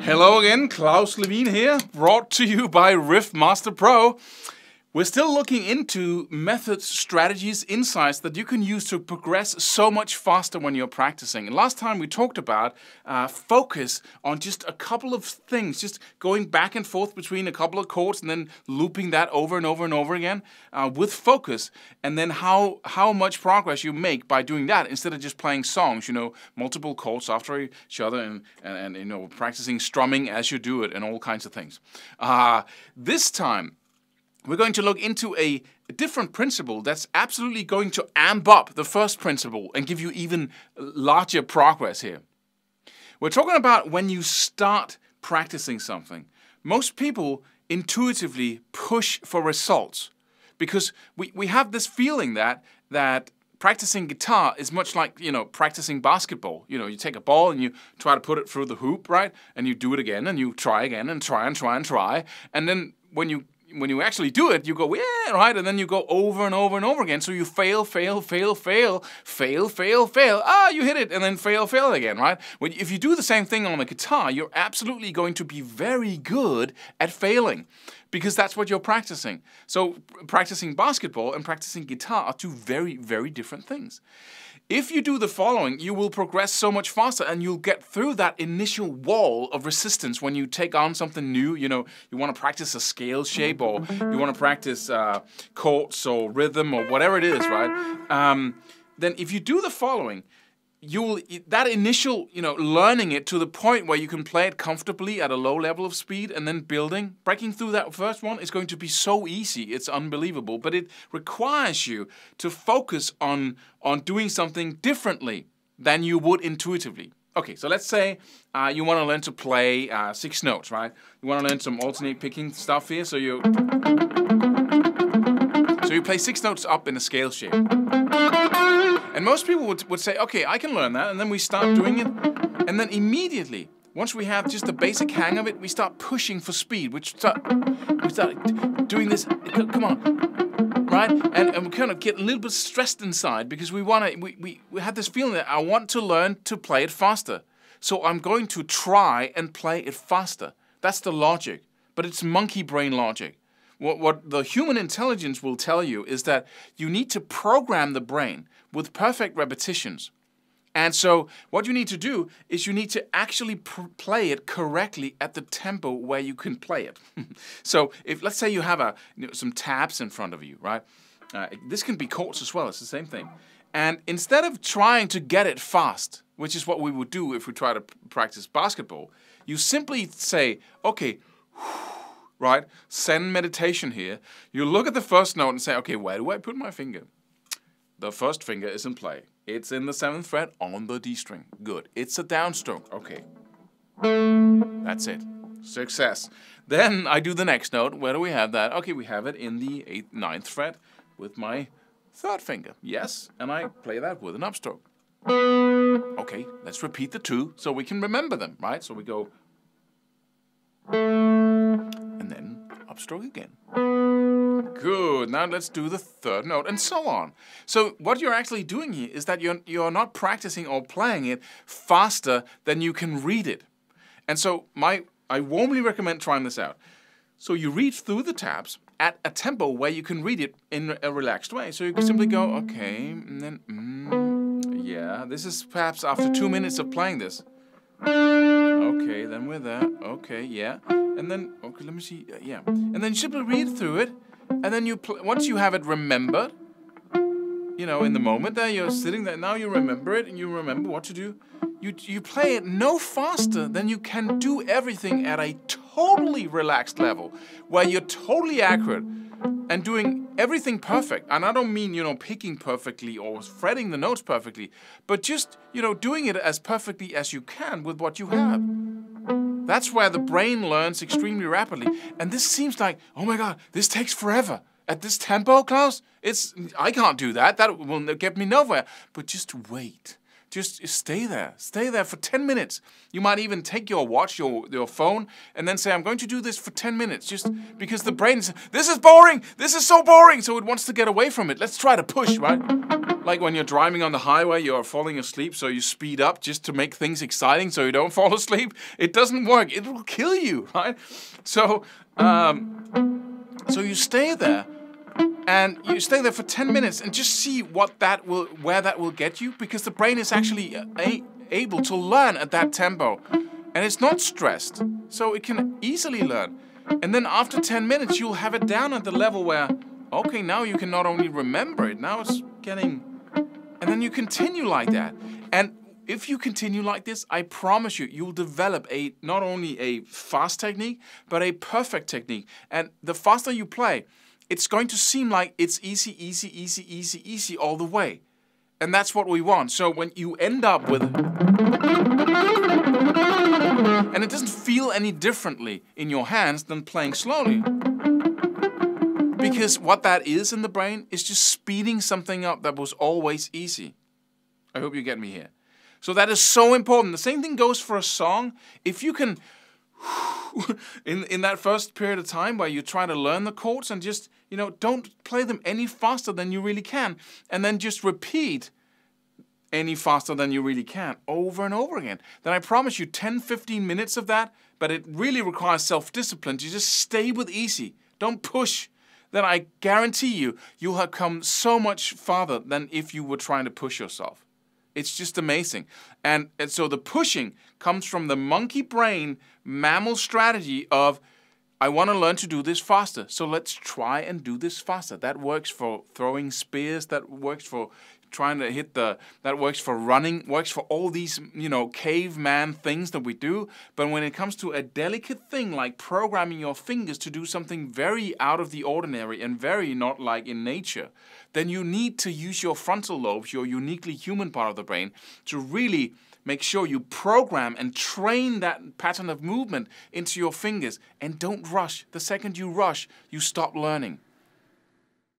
Hello again, Claus Levin here, brought to you by Riff Master Pro. We're still looking into methods, strategies, insights that you can use to progress so much faster when you're practicing. And last time we talked about focus on just a couple of things, just going back and forth between a couple of chords and then looping that over and over and over again with focus. And then how much progress you make by doing that instead of just playing songs, multiple chords after each other and practicing strumming as you do it and all kinds of things. This time, we're going to look into a different principle that's absolutely going to amp up the first principle and give you even larger progress here. We're talking about when you start practicing something. Most people intuitively push for results because we have this feeling that practicing guitar is much like, practicing basketball. You take a ball and you try to put it through the hoop, right? And you do it again and you try again and try and try and try. And then when you actually do it, you go, yeah, right, and then you go over and over and over again. So you fail. You hit it, and then fail again, right? If you do the same thing on the guitar, you're absolutely going to be very good at failing because that's what you're practicing. So practicing basketball and practicing guitar are two very, very different things. If you do the following, you will progress so much faster and you'll get through that initial wall of resistance when you take on something new. You want to practice a scale shape or you want to practice chords or rhythm or whatever it is, right? Then if you do the following, that initial, learning it to the point where you can play it comfortably at a low level of speed and then breaking through that first one is going to be so easy. It's unbelievable. But it requires you to focus on doing something differently than you would intuitively. Okay, so let's say you want to learn to play 6 notes, right? You want to learn some alternate picking stuff here. So you play 6 notes up in a scale shape. And most people would say, okay, I can learn that, and then we start doing it, and then immediately, once we have just the basic hang of it, we start pushing for speed. We start doing this, come on, right? And we kind of get a little bit stressed inside because we have this feeling that I want to learn to play it faster. So I'm going to try and play it faster. That's the logic, but it's monkey brain logic. What the human intelligence will tell you is that you need to program the brain with perfect repetitions. And so what you need to do is you need to actually play it correctly at the tempo where you can play it. So let's say you have some tabs in front of you, right? This can be chords as well. It's the same thing. And instead of trying to get it fast, which is what we would do if we try to practice basketball, you simply say, okay, right? Zen meditation here. You look at the first note and say, okay, where do I put my finger? The first finger is in play. It's in the 7th fret on the D string. Good. It's a downstroke. Okay. That's it. Success. Then I do the next note. Where do we have that? Okay, we have it in the 9th fret with my 3rd finger. Yes, and I play that with an upstroke. Okay, let's repeat the 2 so we can remember them, right? So we go and then upstroke again. Good. Now let's do the 3rd note and so on. So what you're actually doing here is that you're not practicing or playing it faster than you can read it. And so I warmly recommend trying this out. So you read through the tabs at a tempo where you can read it in a relaxed way. So you can simply go, okay, and then, yeah, this is perhaps after 2 minutes of playing this. Okay, then we're there. Okay, yeah. And then, okay, let me see. Yeah. And then you simply read through it. And then once you have it remembered, in the moment there, you're sitting there. Now you remember it and you remember what to do. You play it no faster than you can do everything at a totally relaxed level, where you're totally accurate and doing everything perfect. And I don't mean, picking perfectly or fretting the notes perfectly, but just, doing it as perfectly as you can with what you have. That's where the brain learns extremely rapidly. And this seems like, oh my God, this takes forever. At this tempo, Klaus, I can't do that. That will get me nowhere. But just wait. Just stay there. Stay there for 10 minutes. You might even take your watch, your phone, and then say, I'm going to do this for 10 minutes. Just because the brain says, this is boring. This is so boring. So it wants to get away from it. Let's try to push, right? Like when you're driving on the highway, you're falling asleep, so you speed up just to make things exciting so you don't fall asleep. It doesn't work. It will kill you, right? So you stay there. And you stay there for 10 minutes and just see where that will get you, because the brain is actually able to learn at that tempo. And it's not stressed, so it can easily learn. And then after 10 minutes, you'll have it down at the level where, okay, now you can not only remember it, now it's getting... And then you continue like that. And if you continue like this, I promise you, you'll develop not only a fast technique, but a perfect technique. And the faster you play, it's going to seem like it's easy all the way. And that's what we want. So when you end up with... And it doesn't feel any differently in your hands than playing slowly. Because what that is in the brain is just speeding something up that was always easy. I hope you get me here. So that is so important. The same thing goes for a song. If you can... in that first period of time where you try to learn the chords and just, don't play them any faster than you really can, and then just repeat any faster than you really can over and over again, then I promise you 10-15 minutes of that, but it really requires self-discipline to just stay with easy. Don't push. Then I guarantee you'll have come so much farther than if you were trying to push yourself. It's just amazing. And so the pushing comes from the monkey brain mammal strategy of, I want to learn to do this faster, so let's try and do this faster. That works for throwing spears, that works for trying to hit that works for running, works for all these, caveman things that we do. But when it comes to a delicate thing like programming your fingers to do something very out of the ordinary and very not like in nature, then you need to use your frontal lobes, your uniquely human part of the brain, to really make sure you program and train that pattern of movement into your fingers. And don't rush. The second you rush, you stop learning.